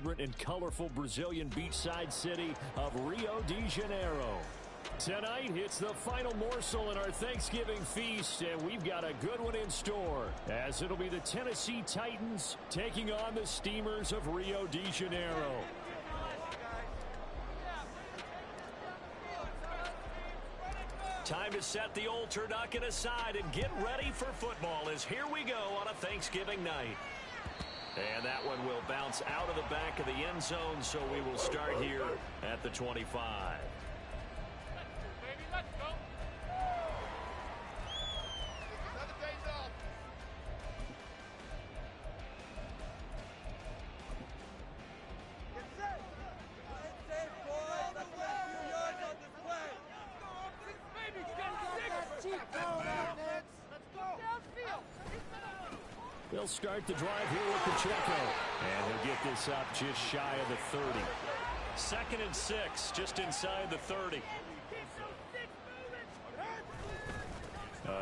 vibrant and colorful Brazilian beachside city of Rio de Janeiro. Tonight, it's the final morsel in our Thanksgiving feast, and we've got a good one in store, as it'll be the Tennessee Titans taking on the Steamers of Rio de Janeiro. Time to set the old turducken aside and get ready for football, as here we go on a Thanksgiving night. And that one will bounce out of the back of the end zone, so we will start here at the 25. Let's go. Another day's off. Get set. Get set, boys. Let's get a few yards on this play. Baby, get 6. Cheap cone out, Nets. Let's go. Downfield. They'll start the drive here with Pacheco. And he'll get this up just shy of the 30. 2nd and 6, just inside the 30.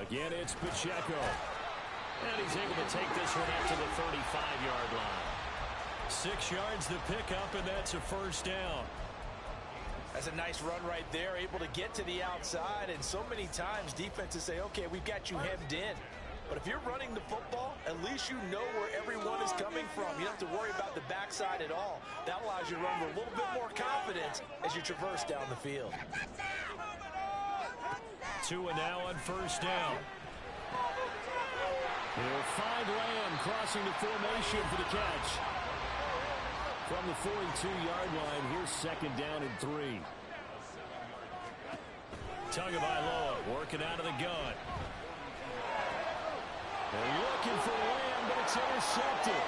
Again, it's Pacheco. And he's able to take this one up to the 35-yard line. 6 yards to pick up, and that's a first down. That's a nice run right there, able to get to the outside. And so many times defenses say, okay, we've got you hemmed in. But if you're running the football, at least you know where everyone is coming from. You don't have to worry about the backside at all. That allows you to run with a little bit more confidence as you traverse down the field. Tua now on first down. He'll find Lamb crossing the formation for the catch. From the 42-yard line, here's 2nd down and 3. Tagovailoa working out of the gun. They're looking for Lamb, but it's intercepted.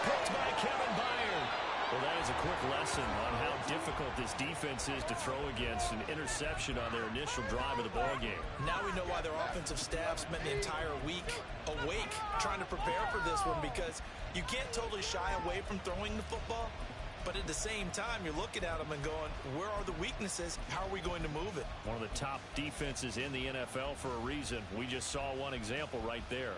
Picked by Kevin Byard. Well, that is a quick lesson on how difficult this defense is to throw against. An interception on their initial drive of the ballgame. Now we know why their offensive staff spent the entire week awake trying to prepare for this one, because you can't totally shy away from throwing the football, but at the same time, you're looking at them and going, where are the weaknesses? How are we going to move it? One of the top defenses in the NFL for a reason. We just saw one example right there.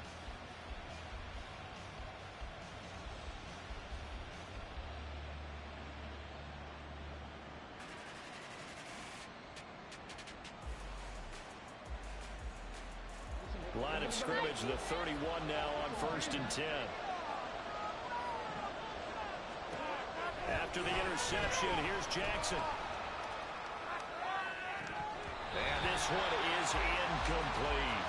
Line of scrimmage, the 31 now on 1st and 10. After the interception, here's Jackson. And this one is incomplete.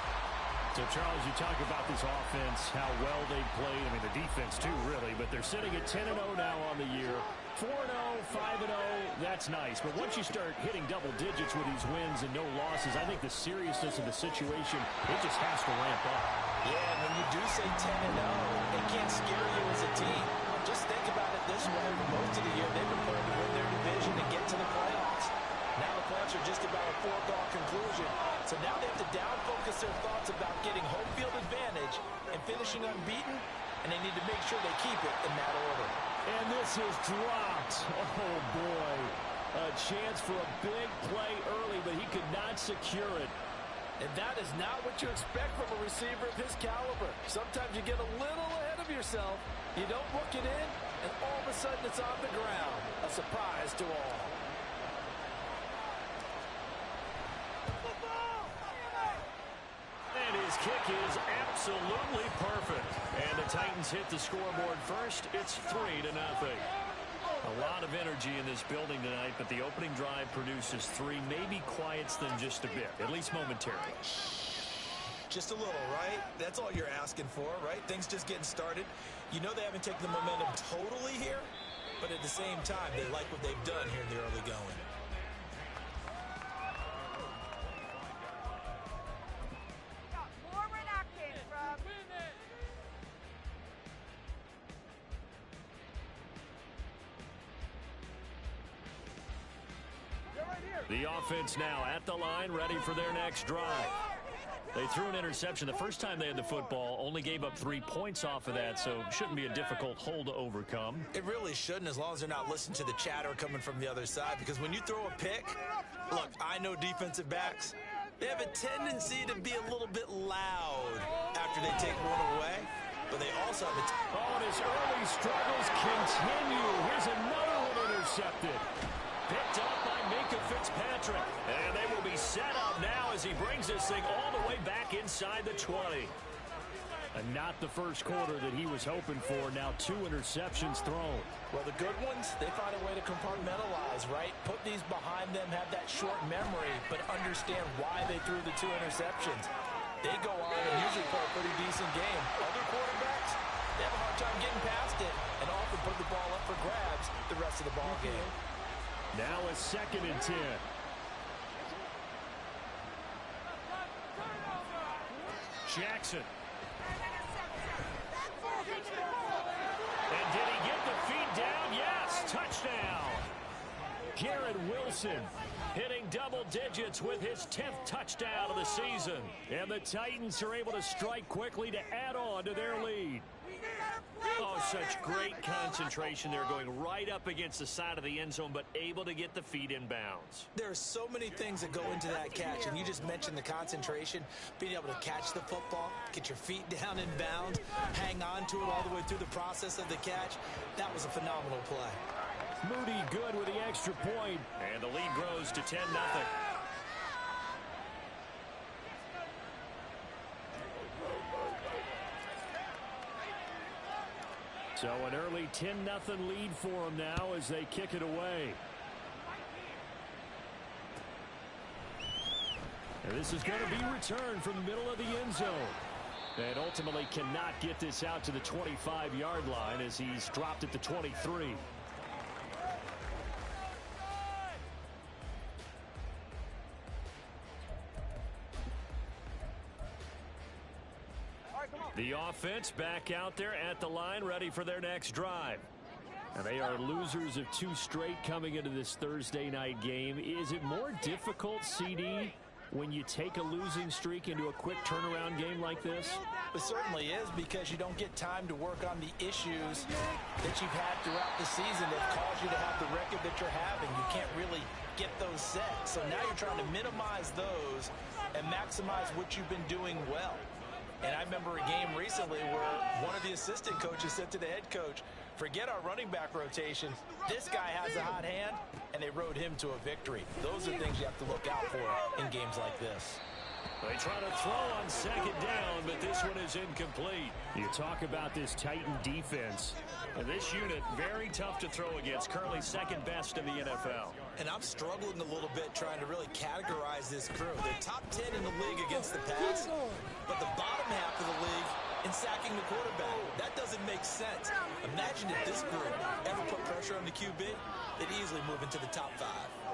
So, Charles, you talk about this offense, how well they played. I mean, the defense, too, really. But they're sitting at 10-0 now on the year. 4-0, 5-0, that's nice. But once you start hitting double digits with these wins and no losses, I think the seriousness of the situation, it just has to ramp up. Yeah, and when you do say 10-0, it can't scare you as a team. Just think about it this way. For most of the year, they've been playing to win their division and get to the playoffs. Now the playoffs are just about a foregone conclusion. So now they have to down-focus their thoughts about getting home field advantage and finishing unbeaten, and they need to make sure they keep it in that order. And this is dropped. Oh, boy. A chance for a big play early, but he could not secure it. And that is not what you expect from a receiver of his caliber. Sometimes you get a little ahead of yourself, you don't look it in, and all of a sudden it's on the ground. A surprise to all. And his kick is absolutely perfect. And the Titans hit the scoreboard first. It's 3-0. A lot of energy in this building tonight, but the opening drive produces 3. Maybe quiets them just a bit, at least momentarily. Just a little, right? That's all you're asking for, right? Things just getting started. You know they haven't taken the momentum totally here, but at the same time, they like what they've done here in the early going. The offense now at the line, ready for their next drive. They threw an interception the first time they had the football, only gave up 3 points off of that, so shouldn't be a difficult hole to overcome. It really shouldn't, as long as they're not listening to the chatter coming from the other side, because when you throw a pick, look, I know defensive backs, they have a tendency to be a little bit loud after they take one away, but they also have a... Oh, and his early struggles continue. Here's intercepted. Picked up by Minkah Fitzpatrick. And they will be set up now as he brings this thing all the way back inside the 20. And not the first quarter that he was hoping for. Now 2 interceptions thrown. Well, the good ones, they find a way to compartmentalize, right? Put these behind them, have that short memory, but understand why they threw the 2 interceptions. They go on and usually play a pretty decent game. Other quarterbacks, they have a hard time getting past it and often put the ball up for grabs the rest of the ball game. Now a 2nd and 10. Jackson. And did he get the feet down? Yes, touchdown. Garrett Wilson hitting double digits with his 10th touchdown of the season. And the Titans are able to strike quickly to add on to their lead. Oh, such great concentration there, going right up against the side of the end zone, but able to get the feet in bounds. There are so many things that go into that catch, and you just mentioned the concentration, being able to catch the football, get your feet down in bounds, hang on to it all the way through the process of the catch. That was a phenomenal play. Moody good with the extra point, and the lead grows to 10-0. So an early 10-0 lead for them now as they kick it away. And this is going to be returned from the middle of the end zone. And ultimately cannot get this out to the 25-yard line as he's dropped at the 23. The offense back out there at the line, ready for their next drive. And they are losers of 2 straight coming into this Thursday night game. Is it more difficult, CD, when you take a losing streak into a quick turnaround game like this? It certainly is, because you don't get time to work on the issues that you've had throughout the season that caused you to have the record that you're having. You can't really get those set. So now you're trying to minimize those and maximize what you've been doing well. And I remember a game recently where one of the assistant coaches said to the head coach, forget our running back rotation. This guy has a hot hand, and they rode him to a victory. Those are things you have to look out for in games like this. They try to throw on 2nd down, but this one is incomplete. You talk about this Titan defense. And this unit, very tough to throw against, currently 2nd best in the NFL. And I'm struggling a little bit trying to really categorize this crew. They're top 10 in the league against the pass, but the bottom half of the league in sacking the quarterback. That doesn't make sense. Imagine if this group ever put pressure on the QB, they'd easily move into the top 5.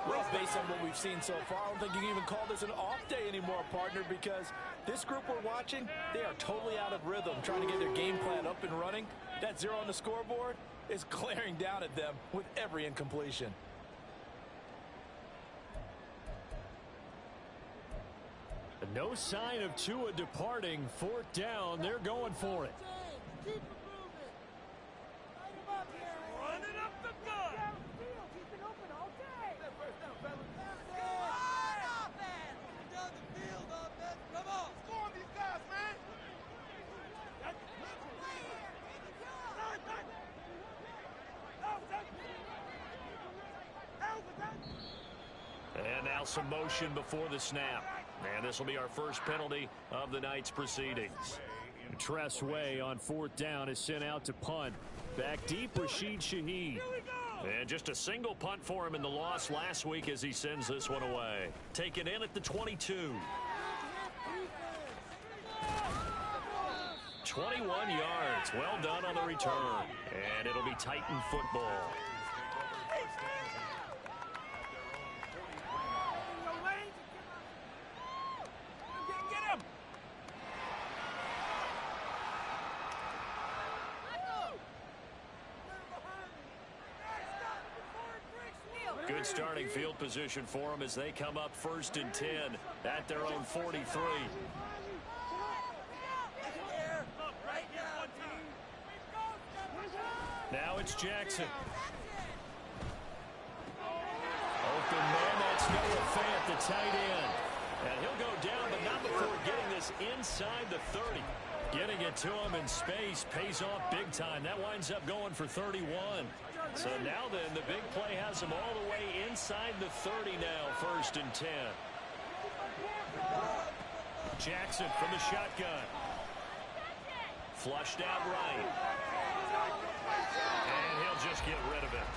Well, based on what we've seen so far, I don't think you can even call this an off day anymore, partner, because this group we're watching, they are totally out of rhythm, trying to get their game plan up and running. That 0 on the scoreboard is glaring down at them with every incompletion. No sign of Tua departing. 4th down. They're going for it. Keep it moving. Light him up here. Running up the gut. He's been open all day. First down, fellas. Good offense. Down the field, offense. Come on. Score on these guys, man. And now some motion before the snap. And this will be our first penalty of the night's proceedings. Tress Way on 4th down is sent out to punt. Back deep, Rashid Shaheed. And just a single punt for him in the loss last week as he sends this one away. Taken in at the 22. 21 yards. Well done on the return. And it'll be Titan football. Good starting field position for them as they come up 1st and 10 at their own 43. Now it's Jackson. Open man, that's Noah Fant, the tight end. And he'll go down, but not before getting this inside the 30. Getting it to him in space pays off big time. That winds up going for 31. So now then, the big play has them all the way inside the 30 now, 1st and 10. Jackson from the shotgun. Flushed out right. And he'll just get rid of it.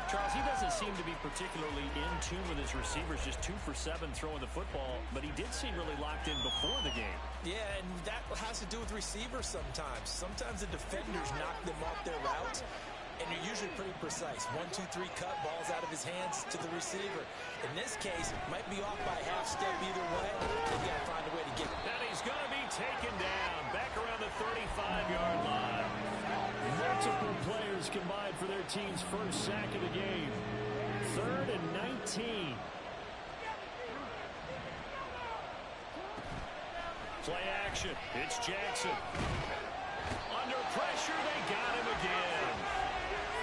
Charles, he doesn't seem to be particularly in tune with his receivers, just 2 for 7 throwing the football, but he did seem really locked in before the game. Yeah, and that has to do with receivers sometimes. Sometimes the defenders knock them off their routes, and they're usually pretty precise. 1, 2, 3 cut, balls out of his hands to the receiver. In this case, might be off by half step either way. They've got to find a way to get it. And he's going to be taken down back around the 35-yard line. Multiple players combined for their team's first sack of the game. 3rd and 19. Play action. It's Jackson. Under pressure, they got him again.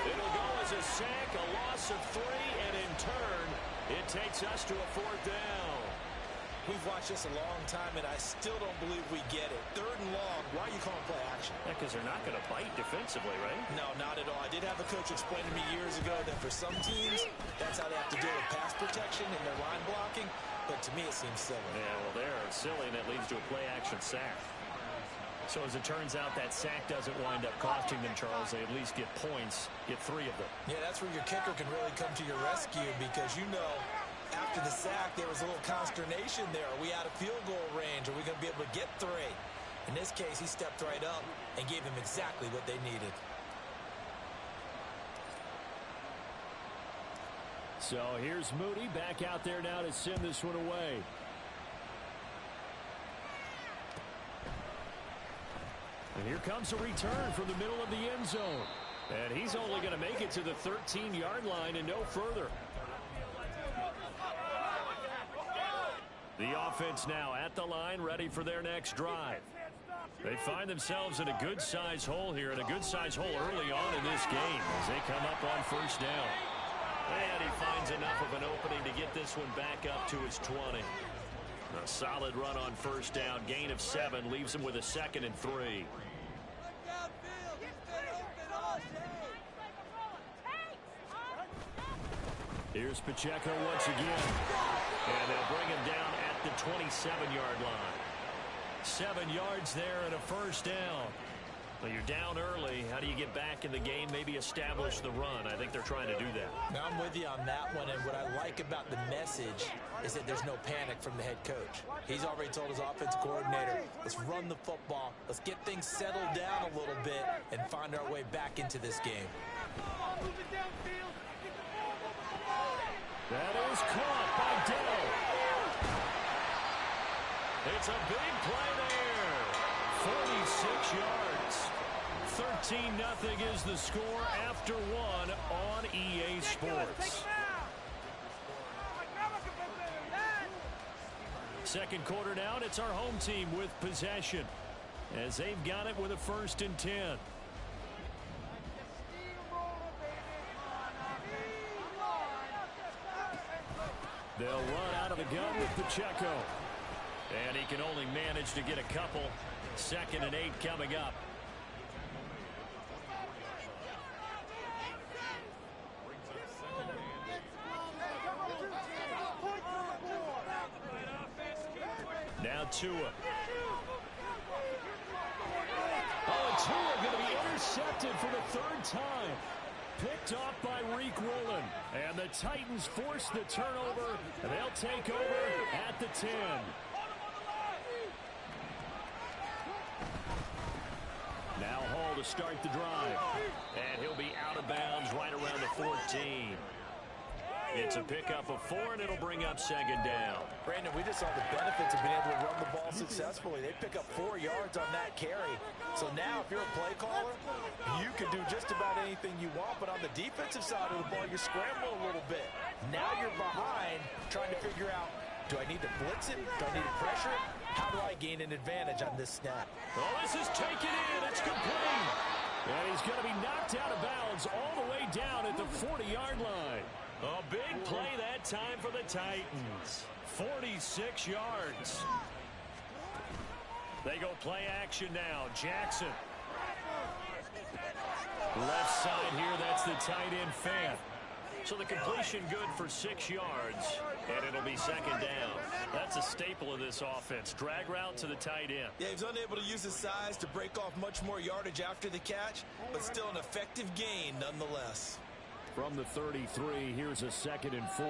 It'll go as a sack, a loss of 3, and in turn, it takes us to a 4th down. We've watched this a long time, and I still don't believe we get it. 3rd and long. Why are you calling play action? Yeah, because they're not going to bite defensively, right? No, not at all. I did have a coach explain to me years ago that for some teams, that's how they have to deal with pass protection and their line blocking. But to me, it seems silly. Yeah, well, they're silly, and that leads to a play-action sack. So as it turns out, that sack doesn't wind up costing them, Charles. They at least get points, get 3 of them. Yeah, that's where your kicker can really come to your rescue because, you know, after the sack, there was a little consternation there. Are we out of field goal range? Are we going to be able to get 3? In this case, he stepped right up and gave them exactly what they needed. So here's Moody back out there now to send this one away. And here comes a return from the middle of the end zone. And he's only going to make it to the 13-yard line and no further. The offense now at the line, ready for their next drive. They find themselves in a good-sized hole here, and a good-sized hole early on in this game as they come up on 1st down. And he finds enough of an opening to get this one back up to his 20. A solid run on 1st down, gain of 7, leaves him with a 2nd and 3. Here's Pacheco once again. And they'll bring him down at the 27-yard line. 7 yards there and a 1st down. Well, you're down early. How do you get back in the game? Maybe establish the run. I think they're trying to do that. Now, I'm with you on that one, and what I like about the message is that there's no panic from the head coach. He's already told his offensive coordinator, let's run the football, let's get things settled down a little bit, and find our way back into this game. That is caught by Dell. It's a big play there. 46 yards. 13-0 is the score after 1 on EA Sports. Second quarter down, it's our home team with possession as they've got it with a 1st and 10. They'll run out of the gun with Pacheco. And he can only manage to get a couple. 2nd and 8 coming up. Now Tua. Oh, and Tua going to be intercepted for the 3rd time. Picked off by Reek Rowland. And the Titans force the turnover. And they'll take over at the 10. Now Hall to start the drive. And he'll be out of bounds right around the 14. It's a pickup of 4, and it'll bring up 2nd down. Brandon, we just saw the benefits of being able to run the ball successfully. They pick up 4 yards on that carry. So now if you're a play caller, you can do just about anything you want. But on the defensive side of the ball, you scramble a little bit. Now you're behind trying to figure out, do I need to blitz him? Do I need to pressure him? How do I gain an advantage on this snap? Oh, this is taken in. It's complete. And he's going to be knocked out of bounds all the way down at the 40-yard line. A big play that time for the Titans. 46 yards. They go play action now. Jackson. Left side here, that's the tight end Fant. So the completion good for 6 yards, and it'll be second down. That's a staple of this offense. Drag route to the tight end. Yeah, he's unable to use his size to break off much more yardage after the catch, but still an effective gain nonetheless. From the 33, here's a 2nd and 4.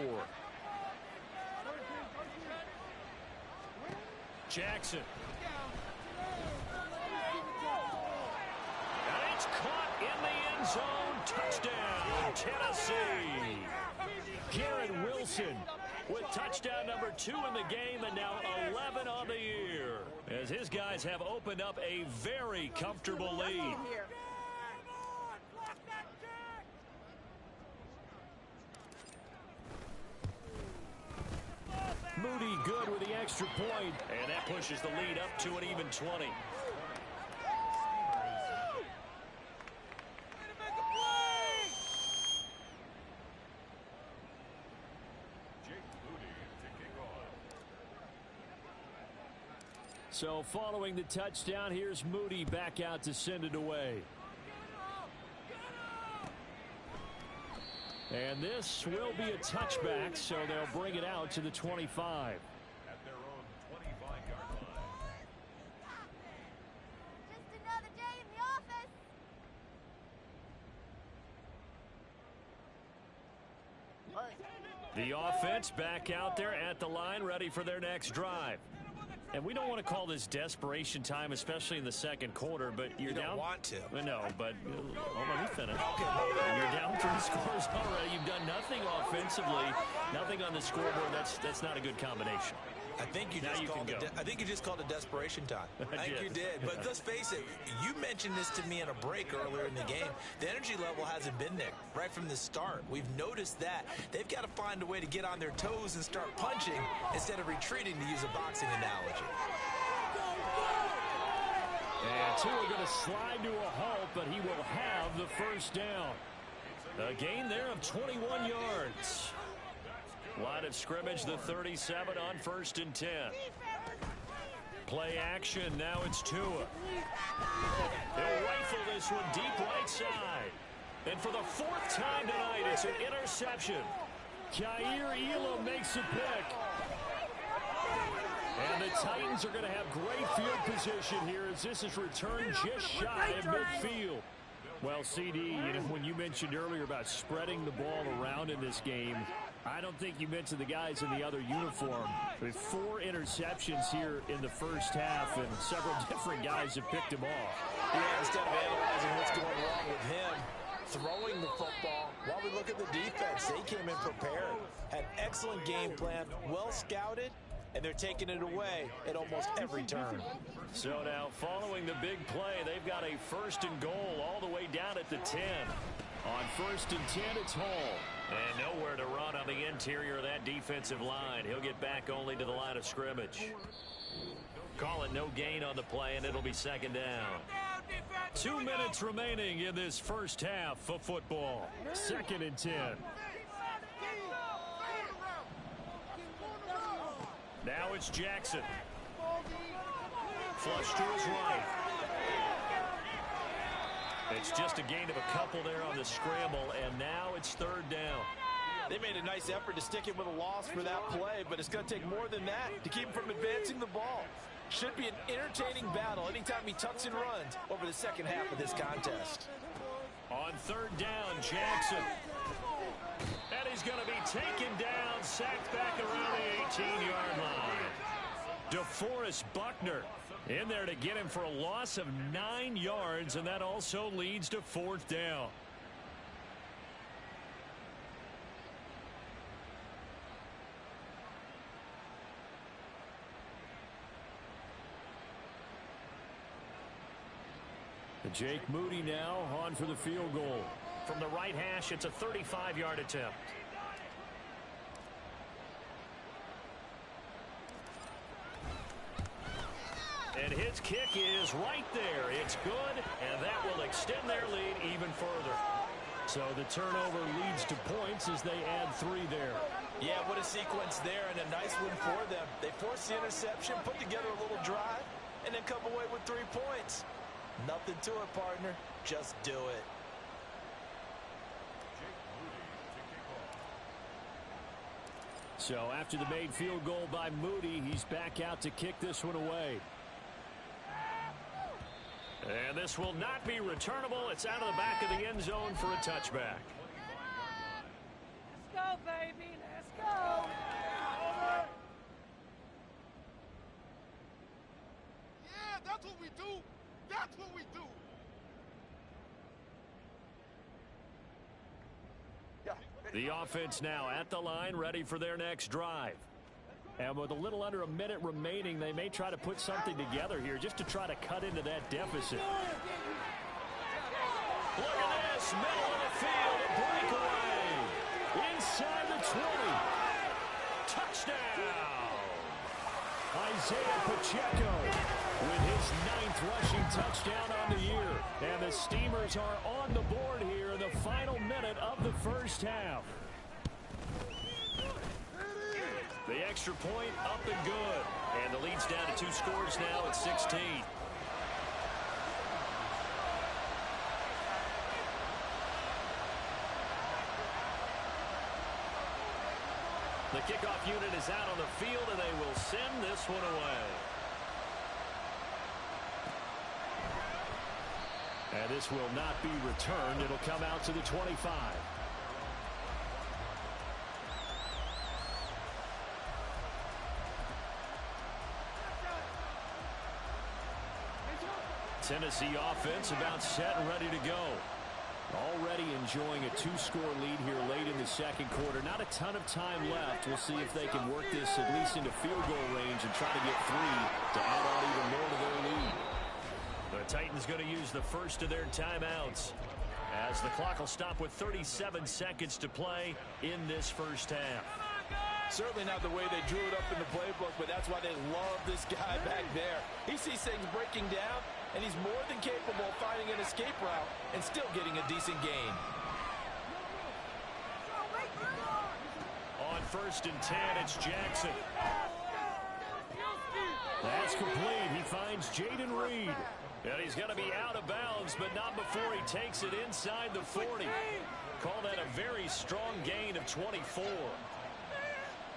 Jackson. And it's caught in the end zone. Touchdown, Tennessee. Garrett Wilson with touchdown number 2 in the game, and now 11 on the year, as his guys have opened up a very comfortable lead. Moody good with the extra point, and that pushes the lead up to an even 20. So following the touchdown, here's Moody back out to send it away. And this will be a touchback, so they'll bring it out to the 25. At their own 25-yard line. Just another day in the office. The offense back out there at the line, ready for their next drive. And we don't want to call this desperation time, especially in the second quarter, but you're You down. don't want to. No, but let me finish. Okay. You're down 3 scores already. You've done nothing offensively, nothing on the scoreboard. That's not a good combination. I think you Now just you called can it. go. I think you just called it desperation time. I think did. you did. But let's face it. You mentioned this to me in a break earlier in the game. The energy level hasn't been there right from the start. We've noticed that they've got to find a way to get on their toes and start punching instead of retreating, to use a boxing analogy. And two are going to slide to a halt, but he will have the first down. A gain there of 21 yards. Line of scrimmage, the 37 on 1st and 10. Play action, now it's Tua. He'll rifle this one deep right side. And for the 4th time tonight, it's an interception. Kaiir Elam makes a pick. And the Titans are going to have great field position here as this is returned just shy of midfield. Well, CD, when you mentioned earlier about spreading the ball around in this game, I don't think you mentioned the guys in the other uniform. With 4 interceptions here in the first half, and several different guys have picked him off. Yeah, instead of analyzing what's going wrong with him, throwing the football, while we look at the defense, they came in prepared, had excellent game plan, well scouted, and they're taking it away at almost every turn. So now, following the big play, they've got a 1st and goal all the way down at the 10. On 1st and 10, it's Hall. And nowhere to run on the interior of that defensive line. He'll get back only to the line of scrimmage. Call it no gain on the play, and it'll be 2nd down. 2 minutes remaining in this first half of football. 2nd and 10. Now it's Jackson. Flush to his right. It's just a gain of a couple there on the scramble, and now it's 3rd down. They made a nice effort to stick it with a loss for that play, but it's going to take more than that to keep him from advancing the ball. Should be an entertaining battle anytime he tucks and runs over the second half of this contest. On 3rd down, Jackson. And he's going to be taken down, sacked back around the 18-yard line. DeForest Buckner in there to get him for a loss of 9 yards, and that also leads to 4th down. Jake Moody now on for the field goal. From the right hash, it's a 35-yard attempt. And his kick is right there. It's good, and that will extend their lead even further. So the turnover leads to points as they add 3 there. Yeah, what a sequence there, and a nice one for them. They forced the interception, put together a little drive, and then come away with 3 points. Nothing to it, partner. Just do it. So after the made field goal by Moody, he's back out to kick this one away. And this will not be returnable. It's out of the back of the end zone for a touchback. Let's go, baby. Let's go. Yeah, that's what we do. That's what we do. The offense now at the line, ready for their next drive. And with a little under a minute remaining, they may try to put something together here just to try to cut into that deficit. Look at this, middle of the field, a breakaway. Inside the 20. Touchdown! Isaiah Pacheco with his 9th rushing touchdown on the year. And the Steamers are on the board here in the final minute of the first half. The extra point up and good. And the lead's down to 2 scores now at 16. The kickoff unit is out on the field, and they will send this one away. And this will not be returned. It'll come out to the 25. Tennessee offense about set and ready to go. Already enjoying a 2-score lead here late in the second quarter. Not a ton of time left. We'll see if they can work this at least into field goal range and try to get 3 to add on even more to their lead. The Titans going to use the first of their timeouts as the clock will stop with 37 seconds to play in this first half. Certainly not the way they drew it up in the playbook, but that's why they love this guy back there. He sees things breaking down, and he's more than capable of finding an escape route and still getting a decent gain. On 1st and 10, it's Jackson. That's complete. He finds Jaden Reed. And he's going to be out of bounds, but not before he takes it inside the 40. Call that a very strong gain of 24.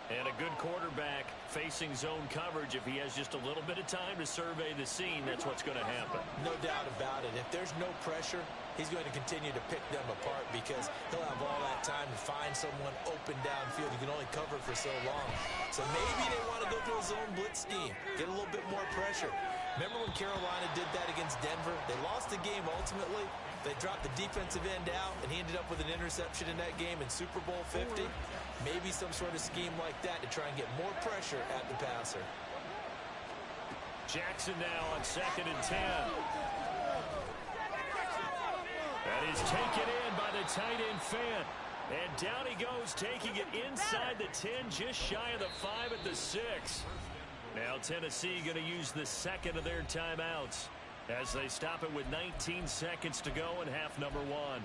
And a good quarterback facing zone coverage. If he has just a little bit of time to survey the scene, that's what's going to happen. No doubt about it. If there's no pressure, he's going to continue to pick them apart because he'll have all that time to find someone open downfield. You can only cover for so long. So maybe they want to go to a zone blitz scheme, get a little bit more pressure. Remember when Carolina did that against Denver? They lost the game ultimately. They dropped the defensive end out, and he ended up with an interception in that game in Super Bowl 50. Maybe some sort of scheme like that to try and get more pressure at the passer. Jackson now on 2nd and 10. That is taken in by the tight end Fant. And down he goes, taking it inside the 10, just shy of the 5 at the 6. Now Tennessee going to use the second of their timeouts as they stop it with 19 seconds to go in half number 1.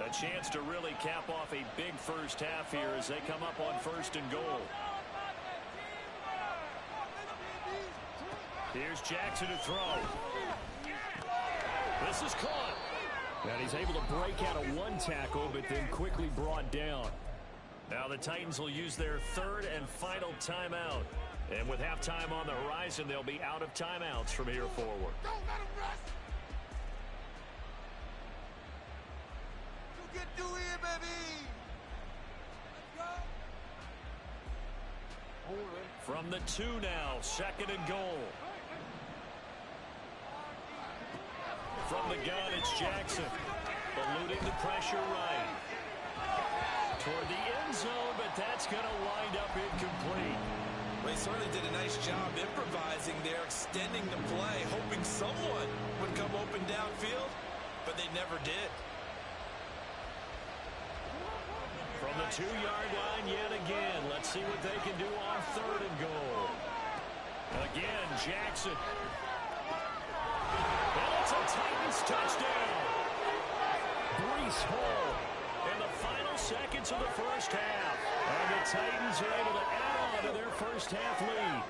A chance to really cap off a big first half here as they come up on 1st and goal. Here's Jackson to throw. This is caught. And he's able to break out of 1 tackle, but then quickly brought down. Now the Titans will use their 3rd and final timeout. And with halftime on the horizon, they'll be out of timeouts from here forward. Don't let him rest. You can do it, baby. Let's go. From the 2 now, 2nd and goal. From the gun, it's Jackson. Eluding the pressure right. Toward the end zone, but that's going to wind up incomplete. Well, he certainly did a nice job improvising there, extending the play, hoping someone would come open downfield, but they never did. From the 2-yard line yet again. Let's see what they can do on 3rd and goal. Again, Jackson. And it's a Titans touchdown. Breece Hall in the final seconds of the first half. And the Titans are able to add on to their first half lead.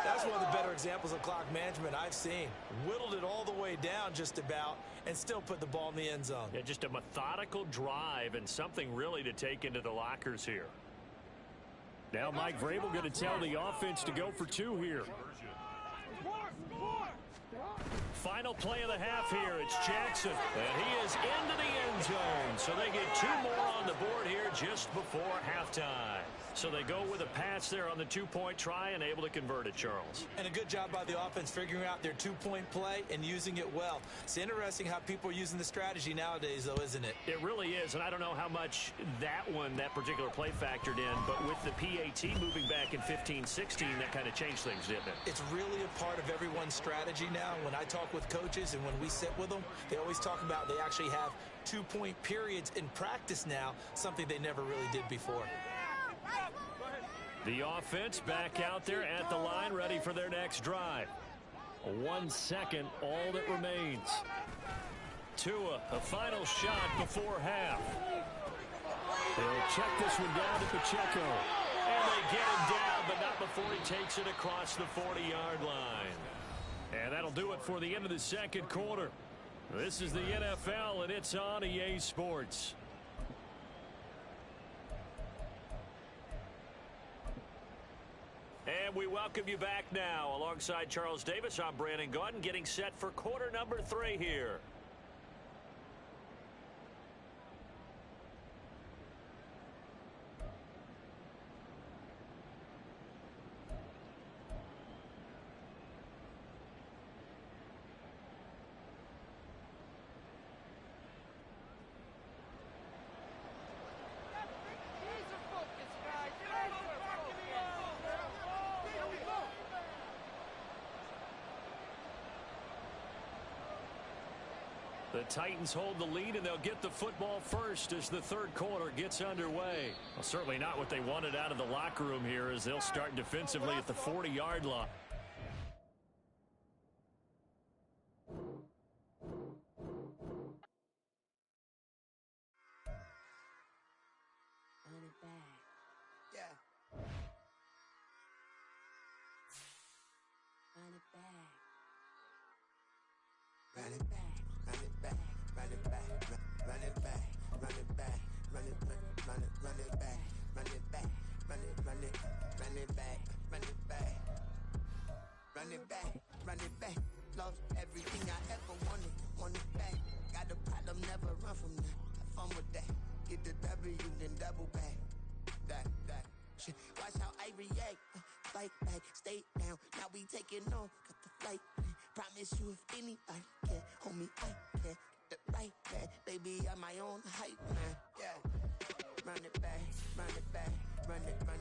That's one of the better examples of clock management I've seen. Whittled it all the way down just about and still put the ball in the end zone. Yeah, just a methodical drive and something really to take into the lockers here. Now Mike Vrabel going to tell the offense to go for 2 here. Final play of the half here. It's Jackson. And he is into the end zone. So they get 2 more on the board here just before halftime. So they go with a pass there on the 2-point try and able to convert it, Charles. And a good job by the offense figuring out their 2-point play and using it well. It's interesting how people are using the strategy nowadays, though, isn't it? It really is, and I don't know how much that particular play factored in, but with the PAT moving back in 15-16, that kind of changed things, didn't it? It's really a part of everyone's strategy now. When I talk with coaches and when we sit with them, they always talk about they actually have 2-point periods in practice now, something they never really did before. The offense back out there at the line, ready for their next drive. 1 second, all that remains. Tua, a final shot before half. They'll check this one down to Pacheco. And they get him down, but not before he takes it across the 40-yard line. And that'll do it for the end of the second quarter. This is the NFL, and it's on EA Sports. And we welcome you back now. Alongside Charles Davis, I'm Brandon Gaudin, getting set for quarter number 3 here. The Titans hold the lead, and they'll get the football first as the third quarter gets underway. Well, certainly not what they wanted out of the locker room here as they'll start defensively at the 40-yard line. Run it back. Love everything I ever wanted. Want it back. Got a problem, never run from that. Have fun with that. Get the W, then double back. That. Shit. Watch how I react. Fight back, stay down. Now we taking off. Got the flight plan. Promise you if anybody can, homie, I can. Get the right back. Baby, I'm my own hype man. Yeah. Run it back. Run it back. Run it back.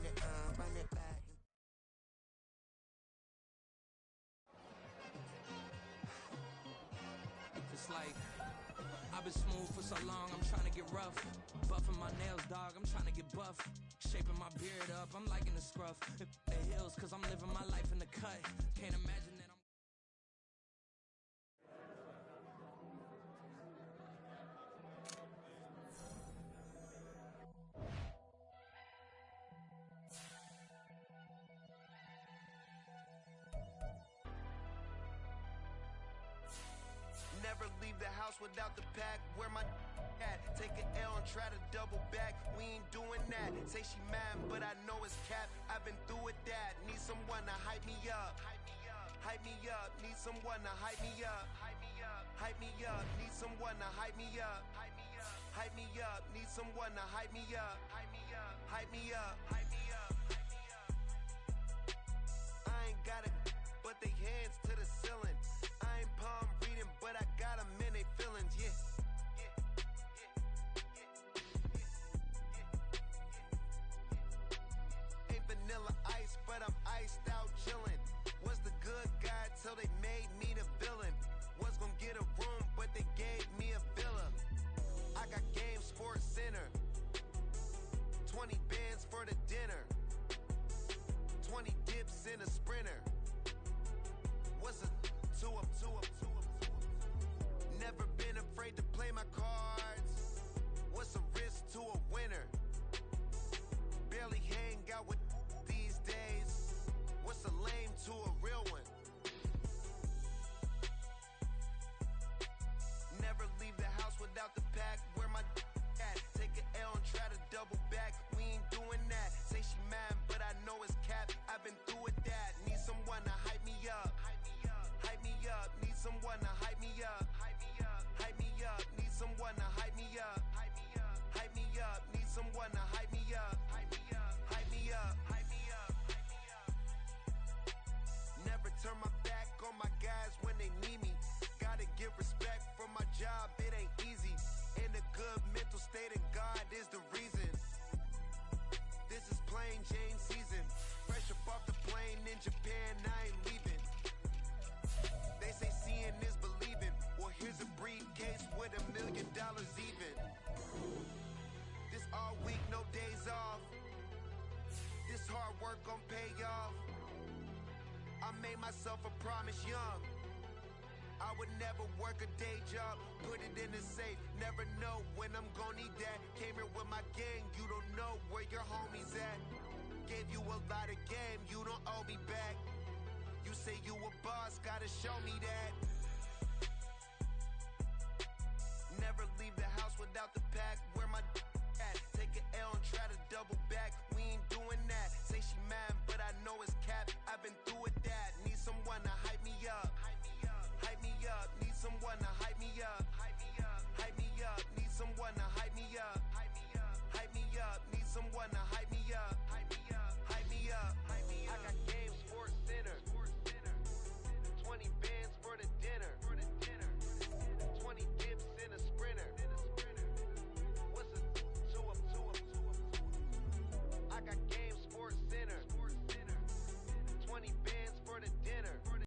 It's like, I've been smooth for so long, I'm trying to get rough. Buffing my nails, dog, I'm trying to get buff. Shaping my beard up, I'm liking the scruff. The hills, cause I'm living my life in the cut. Can't imagine that I'm... Never leave the house without the pack. Where my at? Take an L and try to double back. We ain't doing that. Say she mad, but I know it's cap. I've been through with that. Need someone to hype me up. Hype me up. Need someone to hype me up. Hype me up. Need someone to hype me up. Hype me up. Need someone to hype me up. Hype me up. I ain't got it, but they hands to the ceiling. I ain't palm reading, but I got them in they feelings, yeah. Ain't vanilla ice, but I'm iced out chillin'. Was the good guy till they made me the villain. Was gonna get a room, but they gave me a villa. I got Game Sports Center. 20 bands for the dinner. 20 dips in a Sprinter. What's a state and God is the reason. This is plain Jane season. Fresh up off the plane in Japan, I ain't leaving. They say seeing is believing. Well, here's a briefcase with $1 million even. This all week, no days off. This hard work gon' pay off. I made myself a promise young. I would never work a day job, put it in the safe, never know when I'm gon' need that. Came here with my gang, you don't know where your homies at. Gave you a lot of game, you don't owe me back. You say you a boss, gotta show me that. Never leave the house without the pack, where my at? Take an L and try to double back, we ain't doing that. Say she mad, but I know it's cap, I've been through it.